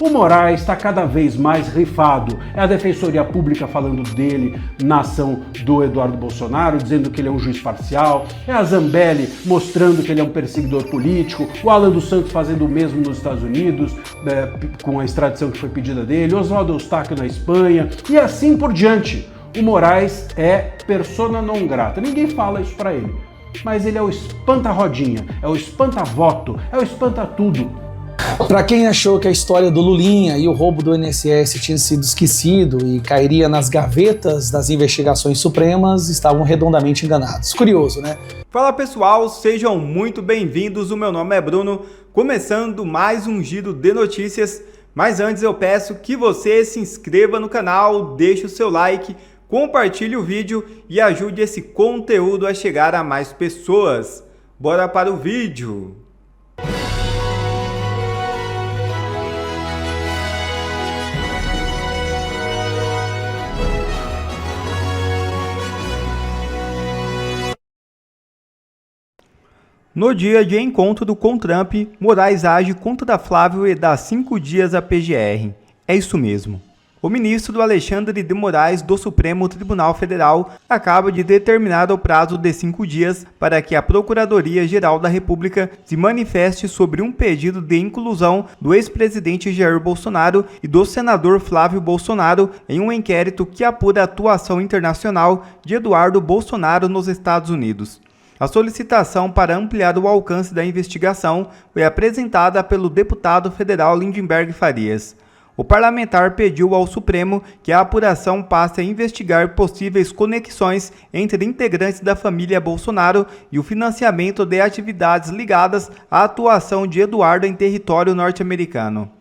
O Moraes está cada vez mais rifado. É a Defensoria Pública falando dele na ação do Eduardo Bolsonaro, dizendo que ele é um juiz parcial. É a Zambelli mostrando que ele é um perseguidor político. O Alan dos Santos fazendo o mesmo nos Estados Unidos, com a extradição que foi pedida dele. Oswaldo Eustáquio na Espanha. E assim por diante. O Moraes é persona non grata. Ninguém fala isso pra ele. Mas ele é o espanta-rodinha, é o espanta-voto, é o espanta-tudo. Para quem achou que a história do Lulinha e o roubo do INSS tinha sido esquecido e cairia nas gavetas das investigações supremas, estavam redondamente enganados. Curioso, né? Fala pessoal, sejam muito bem-vindos, o meu nome é Bruno, começando mais um giro de notícias, mas antes eu peço que você se inscreva no canal, deixe o seu like, compartilhe o vídeo e ajude esse conteúdo a chegar a mais pessoas. Bora para o vídeo! No dia de encontro com Trump, Moraes age contra Flávio e dá 5 dias à PGR. É isso mesmo. O ministro Alexandre de Moraes do Supremo Tribunal Federal acaba de determinar o prazo de 5 dias para que a Procuradoria-Geral da República se manifeste sobre um pedido de inclusão do ex-presidente Jair Bolsonaro e do senador Flávio Bolsonaro em um inquérito que apura a atuação internacional de Eduardo Bolsonaro nos Estados Unidos. A solicitação para ampliar o alcance da investigação foi apresentada pelo deputado federal Lindenberg Farias. O parlamentar pediu ao Supremo que a apuração passe a investigar possíveis conexões entre integrantes da família Bolsonaro e o financiamento de atividades ligadas à atuação de Eduardo em território norte-americano.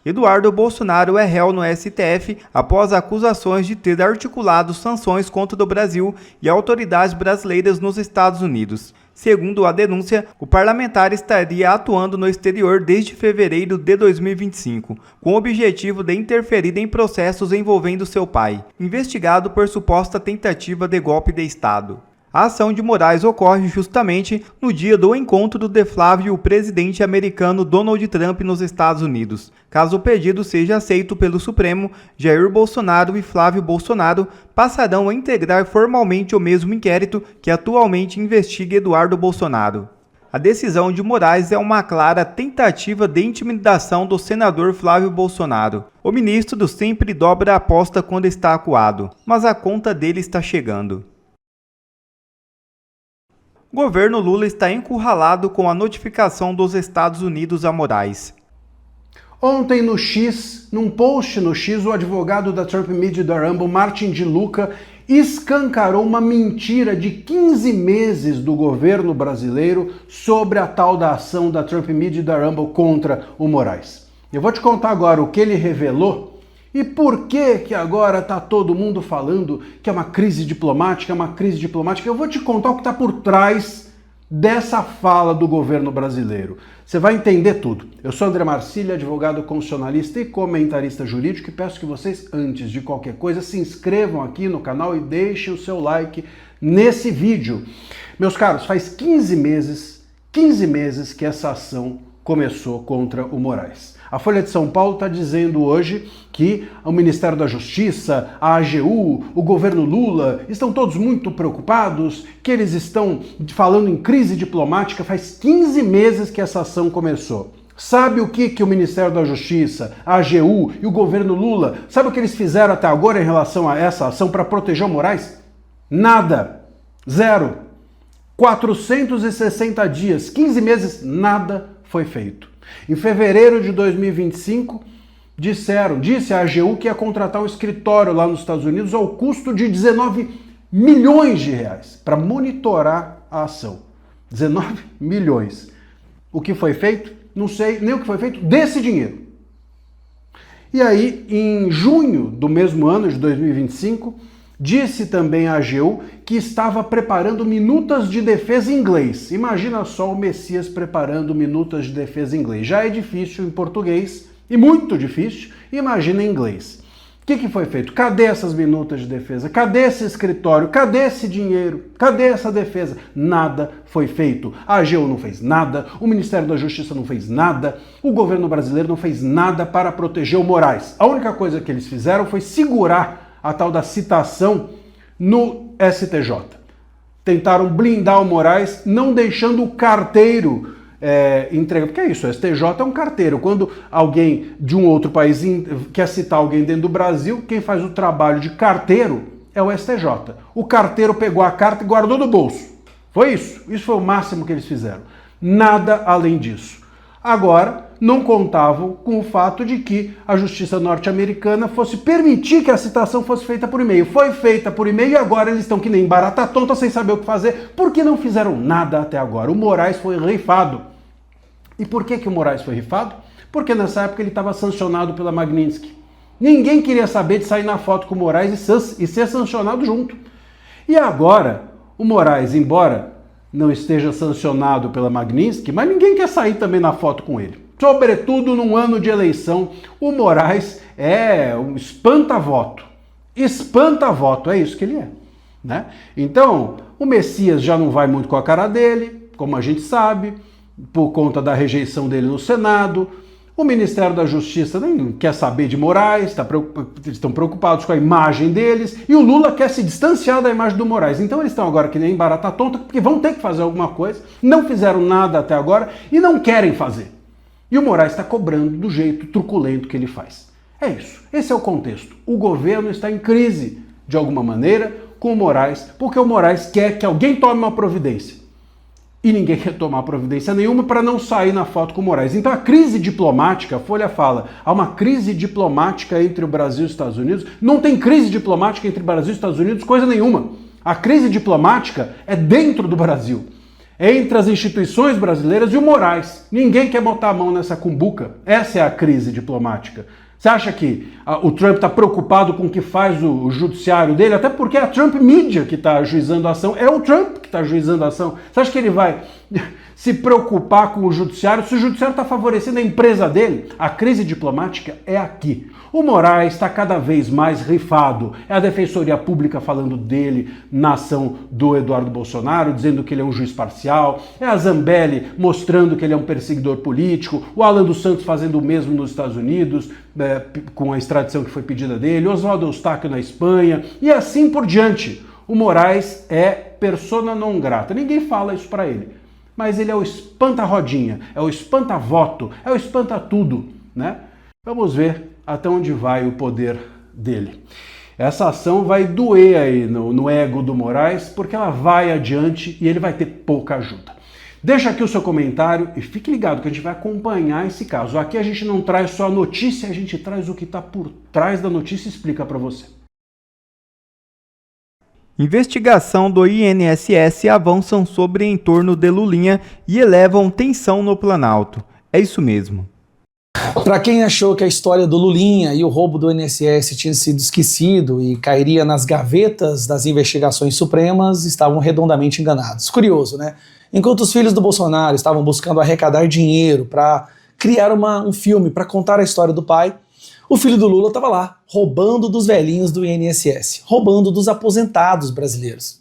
Eduardo Bolsonaro é réu no STF após acusações de ter articulado sanções contra o Brasil e autoridades brasileiras nos Estados Unidos. Segundo a denúncia, o parlamentar estaria atuando no exterior desde fevereiro de 2025, com o objetivo de interferir em processos envolvendo seu pai, investigado por suposta tentativa de golpe de Estado. A ação de Moraes ocorre justamente no dia do encontro de Flávio e o presidente americano Donald Trump nos Estados Unidos. Caso o pedido seja aceito pelo Supremo, Jair Bolsonaro e Flávio Bolsonaro passarão a integrar formalmente o mesmo inquérito que atualmente investiga Eduardo Bolsonaro. A decisão de Moraes é uma clara tentativa de intimidação do senador Flávio Bolsonaro. O ministro sempre dobra a aposta quando está acuado, mas a conta dele está chegando. O governo Lula está encurralado com a notificação dos Estados Unidos a Moraes. Ontem no X, num post no X, o advogado da Trump Media Durham, Martin de Luca, escancarou uma mentira de 15 meses do governo brasileiro sobre a tal da ação da Trump Media Durham contra o Moraes. Eu vou te contar agora o que ele revelou e por que agora está todo mundo falando que é uma crise diplomática, Eu vou te contar o que está por trás dessa fala do governo brasileiro. Você vai entender tudo. Eu sou André Marcília, advogado constitucionalista e comentarista jurídico, e peço que vocês, antes de qualquer coisa, se inscrevam aqui no canal e deixem o seu like nesse vídeo. Meus caros, faz 15 meses que essa ação começou contra o Moraes. A Folha de São Paulo está dizendo hoje que o Ministério da Justiça, a AGU, o governo Lula estão todos muito preocupados, que eles estão falando em crise diplomática. Faz 15 meses que essa ação começou. Sabe o que o Ministério da Justiça, a AGU e o governo Lula, sabe o que eles fizeram até agora em relação a essa ação para proteger o Moraes? Nada. Zero. 460 dias, 15 meses, nada foi feito. Em fevereiro de 2025, disse a AGU que ia contratar um escritório lá nos Estados Unidos ao custo de 19 milhões de reais para monitorar a ação. 19 milhões. O que foi feito? Não sei nem o que foi feito desse dinheiro. E aí, em junho do mesmo ano, de 2025, disse também a AGU que estava preparando minutas de defesa em inglês. Imagina só o Messias preparando minutas de defesa em inglês. Já é difícil em português e muito difícil, imagina em inglês. O que foi feito? Cadê essas minutas de defesa? Cadê esse escritório? Cadê esse dinheiro? Cadê essa defesa? Nada foi feito. A AGU não fez nada, o Ministério da Justiça não fez nada, o governo brasileiro não fez nada para proteger o Moraes. A única coisa que eles fizeram foi segurar a tal da citação no STJ. Tentaram blindar o Moraes, não deixando o carteiro entrega, porque é isso, o STJ é um carteiro. Quando alguém de um outro país quer citar alguém dentro do Brasil, quem faz o trabalho de carteiro é o STJ. O carteiro pegou a carta e guardou no bolso. Foi isso. Isso foi o máximo que eles fizeram. Nada além disso. Agora, não contavam com o fato de que a justiça norte-americana fosse permitir que a citação fosse feita por e-mail. Foi feita por e-mail e agora eles estão que nem barata tonta sem saber o que fazer, porque não fizeram nada até agora. O Moraes foi rifado. E por que o Moraes foi rifado? Porque nessa época ele estava sancionado pela Magnitsky. Ninguém queria saber de sair na foto com o Moraes e ser sancionado junto. E agora, o Moraes, embora não esteja sancionado pela Magnitsky, mas ninguém quer sair também na foto com ele. Sobretudo num ano de eleição, o Moraes é um espanta-voto. Espanta-voto, é isso que ele é, né? Então, o Messias já não vai muito com a cara dele, como a gente sabe, por conta da rejeição dele no Senado. O Ministério da Justiça nem quer saber de Moraes, estão preocupados com a imagem deles, e o Lula quer se distanciar da imagem do Moraes. Então eles estão agora que nem barata tonta, porque vão ter que fazer alguma coisa, não fizeram nada até agora e não querem fazer. E o Moraes está cobrando do jeito truculento que ele faz. É isso, esse é o contexto. O governo está em crise, de alguma maneira, com o Moraes, porque o Moraes quer que alguém tome uma providência. E ninguém quer tomar providência nenhuma para não sair na foto com o Moraes. Então a crise diplomática, a Folha fala, há uma crise diplomática entre o Brasil e os Estados Unidos. Não tem crise diplomática entre o Brasil e os Estados Unidos, coisa nenhuma. A crise diplomática é dentro do Brasil. É entre as instituições brasileiras e o Moraes. Ninguém quer botar a mão nessa cumbuca. Essa é a crise diplomática. Você acha que o Trump está preocupado com o que faz o judiciário dele? Até porque é a Trump Media que está ajuizando a ação. É o Trump que está ajuizando a ação. Você acha que ele vai se preocupar com o judiciário se o judiciário está favorecendo a empresa dele? A crise diplomática é aqui. O Moraes está cada vez mais rifado. É a Defensoria Pública falando dele na ação do Eduardo Bolsonaro, dizendo que ele é um juiz parcial. É a Zambelli mostrando que ele é um perseguidor político. O Alan dos Santos fazendo o mesmo nos Estados Unidos, com a extradição que foi pedida dele. Oswaldo Eustáquio na Espanha. E assim por diante. O Moraes é persona non grata. Ninguém fala isso para ele. Mas ele é o espanta-rodinha, é o espanta-voto, é o espanta-tudo, né? Vamos ver até onde vai o poder dele. Essa ação vai doer aí no ego do Moraes, porque ela vai adiante e ele vai ter pouca ajuda. Deixa aqui o seu comentário e fique ligado que a gente vai acompanhar esse caso. Aqui a gente não traz só a notícia, a gente traz o que está por trás da notícia e explica para você. Investigação do INSS avançam sobre entorno de Lulinha e elevam tensão no Planalto. É isso mesmo. Para quem achou que a história do Lulinha e o roubo do INSS tinha sido esquecido e cairia nas gavetas das investigações supremas, estavam redondamente enganados. Curioso, né? Enquanto os filhos do Bolsonaro estavam buscando arrecadar dinheiro para criar um filme para contar a história do pai, o filho do Lula estava lá, roubando dos velhinhos do INSS, roubando dos aposentados brasileiros.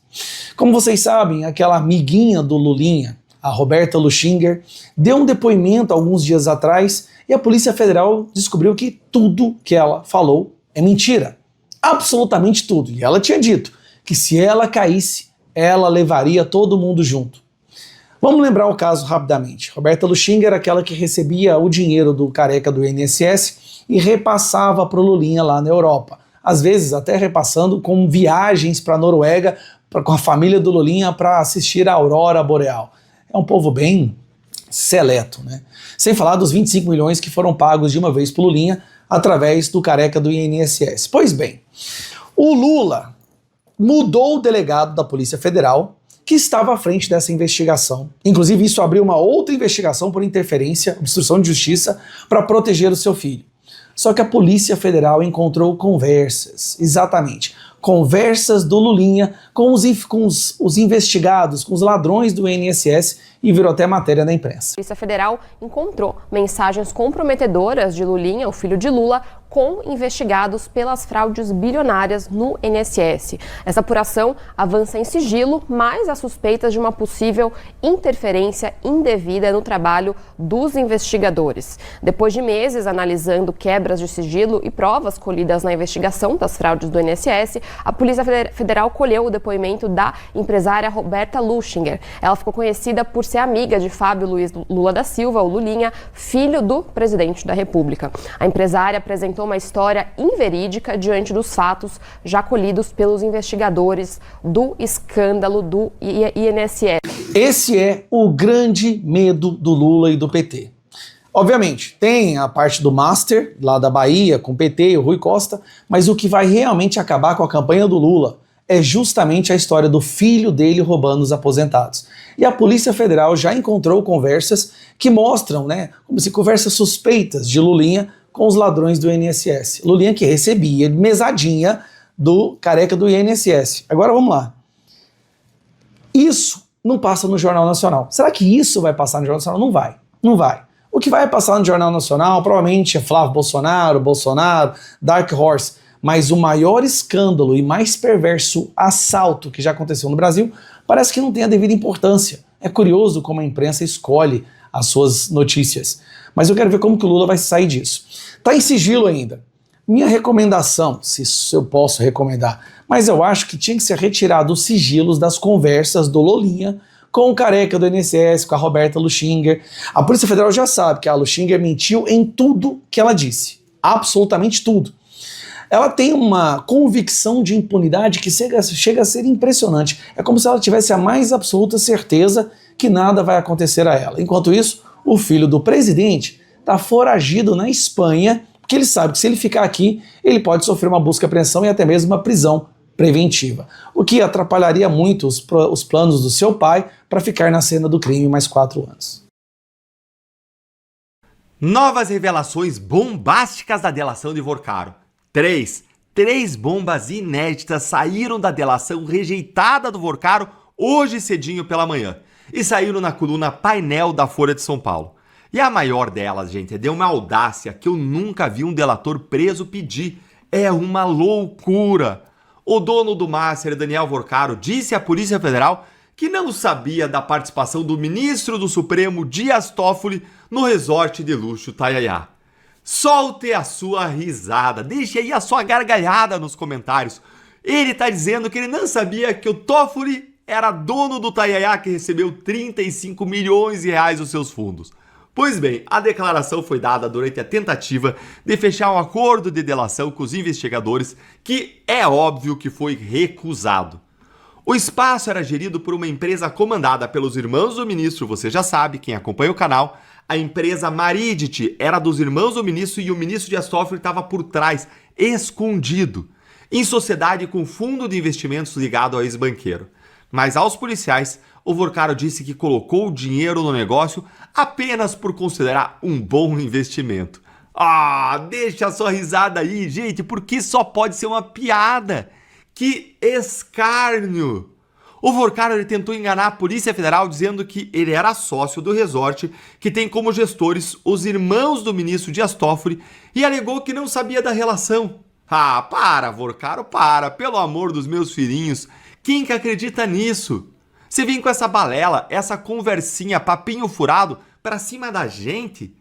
Como vocês sabem, aquela amiguinha do Lulinha, a Roberta Luchinger, deu um depoimento alguns dias atrás e a Polícia Federal descobriu que tudo que ela falou é mentira. Absolutamente tudo. E ela tinha dito que se ela caísse, ela levaria todo mundo junto. Vamos lembrar o caso rapidamente. Roberta Luchinger era aquela que recebia o dinheiro do careca do INSS e repassava para o Lulinha lá na Europa. Às vezes até repassando com viagens para a Noruega com a família do Lulinha para assistir a aurora boreal. É um povo bem seleto, né? Sem falar dos 25 milhões que foram pagos de uma vez para o Lulinha através do careca do INSS. Pois bem, o Lula mudou o delegado da Polícia Federal que estava à frente dessa investigação. Inclusive isso abriu uma outra investigação por interferência, obstrução de justiça, para proteger o seu filho. Só que a Polícia Federal encontrou conversas, exatamente, conversas do Lulinha com os investigados, com os ladrões do INSS, e virou até matéria na imprensa. A Polícia Federal encontrou mensagens comprometedoras de Lulinha, o filho de Lula, com investigados pelas fraudes bilionárias no INSS. Essa apuração avança em sigilo, mas há suspeitas de uma possível interferência indevida no trabalho dos investigadores. Depois de meses analisando quebras de sigilo e provas colhidas na investigação das fraudes do INSS, a Polícia Federal colheu o depoimento da empresária Roberta Luchinger. Ela ficou conhecida por ser amiga de Fábio Luiz Lula da Silva, o Lulinha, filho do presidente da República. A empresária apresentou uma história inverídica diante dos fatos já colhidos pelos investigadores do escândalo do INSS. Esse é o grande medo do Lula e do PT. Obviamente, tem a parte do Master, lá da Bahia, com o PT e o Rui Costa, mas o que vai realmente acabar com a campanha do Lula é justamente a história do filho dele roubando os aposentados. E a Polícia Federal já encontrou conversas que mostram, como se conversas suspeitas de Lulinha com os ladrões do INSS. Lulinha que recebia mesadinha do careca do INSS. Agora vamos lá. Isso não passa no Jornal Nacional. Será que isso vai passar no Jornal Nacional? Não vai. Não vai. O que vai passar no Jornal Nacional provavelmente é Flávio Bolsonaro, Dark Horse. Mas o maior escândalo e mais perverso assalto que já aconteceu no Brasil parece que não tem a devida importância. É curioso como a imprensa escolhe as suas notícias. Mas eu quero ver como que o Lula vai sair disso. Tá em sigilo ainda. Minha recomendação, se eu posso recomendar, mas eu acho que tinha que ser retirado os sigilos das conversas do Lulinha com o careca do INSS, com a Roberta Luchinger. A Polícia Federal já sabe que a Luchinger mentiu em tudo que ela disse. Absolutamente tudo. Ela tem uma convicção de impunidade que chega a ser impressionante. É como se ela tivesse a mais absoluta certeza que nada vai acontecer a ela. Enquanto isso, o filho do presidente está foragido na Espanha, porque ele sabe que se ele ficar aqui, ele pode sofrer uma busca e apreensão e até mesmo uma prisão preventiva, o que atrapalharia muito os planos do seu pai para ficar na cena do crime mais 4 anos. Novas revelações bombásticas da delação de Vorcaro. Três bombas inéditas saíram da delação rejeitada do Vorcaro hoje cedinho pela manhã e saíram na coluna Painel da Folha de São Paulo. E a maior delas, gente, é de uma audácia que eu nunca vi um delator preso pedir. É uma loucura. O dono do Master, Daniel Vorcaro, disse à Polícia Federal que não sabia da participação do ministro do Supremo, Dias Toffoli, no resort de luxo Tayayá. Solte a sua risada, deixe aí a sua gargalhada nos comentários. Ele tá dizendo que ele não sabia que o Toffoli era dono do Tayayá, que recebeu 35 milhões de reais dos seus fundos. Pois bem, a declaração foi dada durante a tentativa de fechar um acordo de delação com os investigadores, que é óbvio que foi recusado. O espaço era gerido por uma empresa comandada pelos irmãos do ministro, você já sabe, quem acompanha o canal. A empresa Maridit era dos irmãos do ministro e o ministro Dias Toffoli estava por trás, escondido, em sociedade com fundo de investimentos ligado ao ex-banqueiro. Mas aos policiais, o Vorcaro disse que colocou o dinheiro no negócio apenas por considerar um bom investimento. Deixa a sua risada aí, gente, porque só pode ser uma piada. Que escárnio! O Vorcaro ele tentou enganar a Polícia Federal dizendo que ele era sócio do resort, que tem como gestores os irmãos do ministro Dias Toffoli, e alegou que não sabia da relação. Para, Vorcaro, para, pelo amor dos meus filhinhos. Quem que acredita nisso? Você vem com essa balela, essa conversinha, papinho furado, pra cima da gente?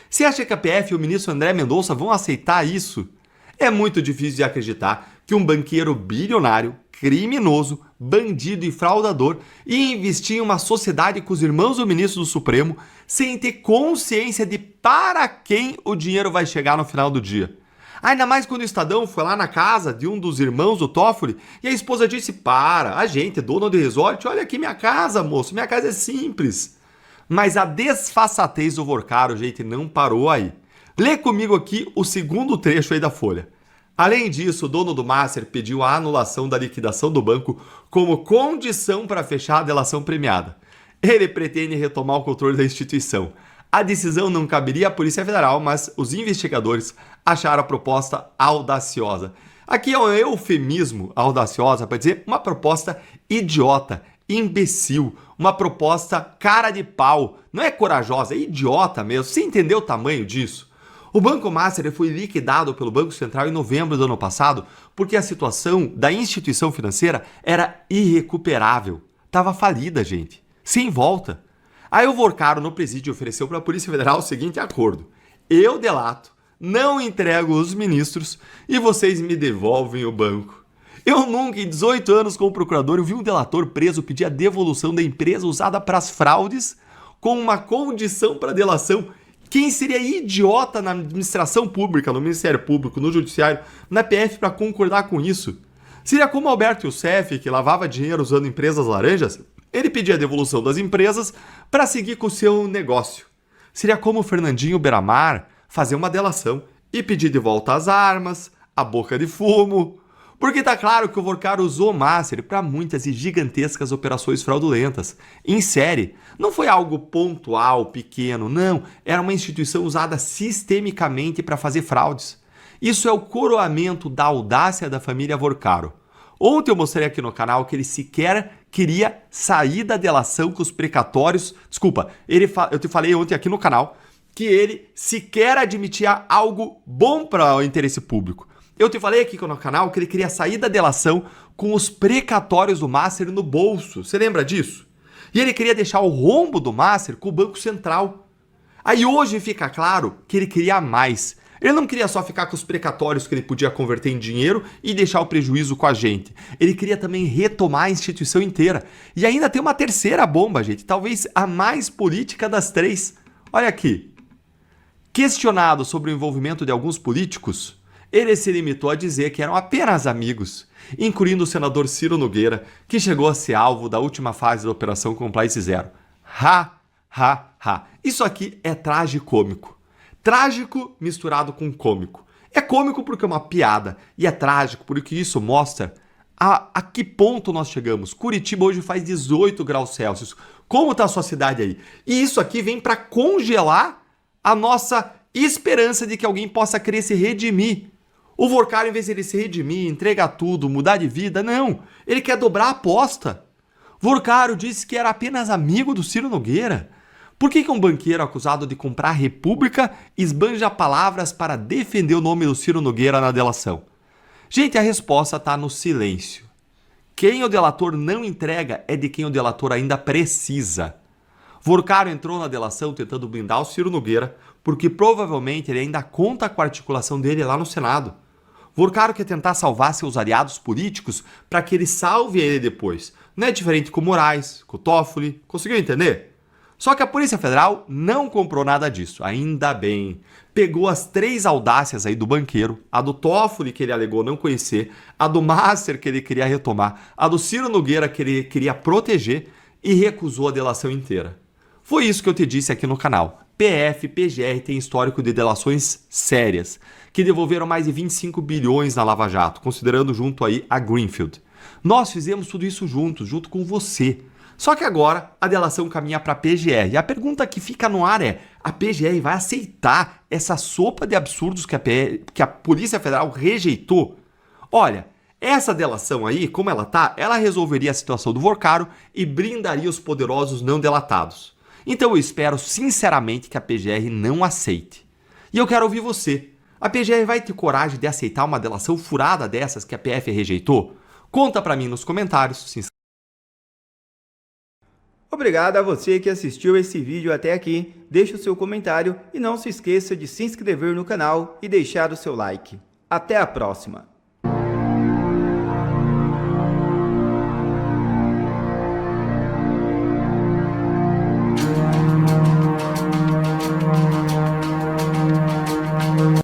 Você acha que a PF e o ministro André Mendonça vão aceitar isso? É muito difícil de acreditar que um banqueiro bilionário, criminoso, bandido e fraudador ia investir em uma sociedade com os irmãos do ministro do Supremo sem ter consciência de para quem o dinheiro vai chegar no final do dia. Ainda mais quando o Estadão foi lá na casa de um dos irmãos do Toffoli e a esposa disse: para, a gente, dono do resort, olha aqui minha casa, moço, minha casa é simples. Mas a desfaçatez do Vorcaro, gente, não parou aí. Lê comigo aqui o segundo trecho aí da Folha. Além disso, o dono do Master pediu a anulação da liquidação do banco como condição para fechar a delação premiada. Ele pretende retomar o controle da instituição. A decisão não caberia à Polícia Federal, mas os investigadores acharam a proposta audaciosa. Aqui é um eufemismo audaciosa para dizer uma proposta idiota, imbecil, uma proposta cara de pau. Não é corajosa, é idiota mesmo. Você entendeu o tamanho disso? O Banco Master foi liquidado pelo Banco Central em novembro do ano passado porque a situação da instituição financeira era irrecuperável. Estava falida, gente. Sem volta. Aí o Vorcaro, no presídio, ofereceu para a Polícia Federal o seguinte acordo. Eu delato, não entrego os ministros e vocês me devolvem o banco. Eu nunca, em 18 anos como procurador, eu vi um delator preso pedir a devolução da empresa usada para as fraudes com uma condição para delação. Quem seria idiota na administração pública, no Ministério Público, no Judiciário, na PF para concordar com isso? Seria como Alberto Youssef, que lavava dinheiro usando empresas laranjas? Ele pedia a devolução das empresas para seguir com o seu negócio. Seria como o Fernandinho Beiramar fazer uma delação e pedir de volta as armas, a boca de fumo. Porque tá claro que o Vorcaro usou o Master para muitas e gigantescas operações fraudulentas, em série. Não foi algo pontual, pequeno, não. Era uma instituição usada sistemicamente para fazer fraudes. Isso é o coroamento da audácia da família Vorcaro. Ontem eu mostrei aqui no canal que ele sequer queria sair da delação com os precatórios. Desculpa, eu te falei ontem aqui no canal que ele sequer admitia algo bom para o interesse público. Eu te falei aqui no canal que ele queria sair da delação com os precatórios do Master no bolso. Você lembra disso? E ele queria deixar o rombo do Master com o Banco Central. Aí hoje fica claro que ele queria mais. Ele não queria só ficar com os precatórios que ele podia converter em dinheiro e deixar o prejuízo com a gente. Ele queria também retomar a instituição inteira. E ainda tem uma terceira bomba, gente. Talvez a mais política das três. Olha aqui. Questionado sobre o envolvimento de alguns políticos, ele se limitou a dizer que eram apenas amigos, incluindo o senador Ciro Nogueira, que chegou a ser alvo da última fase da Operação Compliance Zero. Isso aqui é tragicômico. Trágico misturado com cômico. É cômico porque é uma piada e é trágico porque isso mostra a que ponto nós chegamos. Curitiba hoje faz 18 graus Celsius. Como está a sua cidade aí? E isso aqui vem para congelar a nossa esperança de que alguém possa querer se redimir. O Vorcaro, em vez de ele se redimir, entregar tudo, mudar de vida, não. Ele quer dobrar a aposta. Vorcaro disse que era apenas amigo do Ciro Nogueira. Por que um banqueiro acusado de comprar a República esbanja palavras para defender o nome do Ciro Nogueira na delação? Gente, a resposta está no silêncio. Quem o delator não entrega é de quem o delator ainda precisa. Vorcaro entrou na delação tentando blindar o Ciro Nogueira, porque provavelmente ele ainda conta com a articulação dele lá no Senado. Vorcaro quer tentar salvar seus aliados políticos para que ele salve ele depois. Não é diferente com o Moraes, com o Toffoli. Conseguiu entender? Só que a Polícia Federal não comprou nada disso, ainda bem. Pegou as 3 audácias aí do banqueiro, a do Toffoli que ele alegou não conhecer, a do Master que ele queria retomar, a do Ciro Nogueira que ele queria proteger e recusou a delação inteira. Foi isso que eu te disse aqui no canal. PF e PGR têm histórico de delações sérias, que devolveram mais de 25 bilhões na Lava Jato, considerando junto aí a Greenfield. Nós fizemos tudo isso juntos, junto com você. Só que agora a delação caminha para a PGR. E a pergunta que fica no ar é: a PGR vai aceitar essa sopa de absurdos que a Polícia Federal rejeitou? Olha, essa delação aí, como ela tá, ela resolveria a situação do Vorcaro e blindaria os poderosos não delatados. Então eu espero sinceramente que a PGR não aceite. E eu quero ouvir você. A PGR vai ter coragem de aceitar uma delação furada dessas que a PF rejeitou? Conta pra mim nos comentários. Obrigado a você que assistiu esse vídeo até aqui. Deixe o seu comentário e não se esqueça de se inscrever no canal e deixar o seu like. Até a próxima!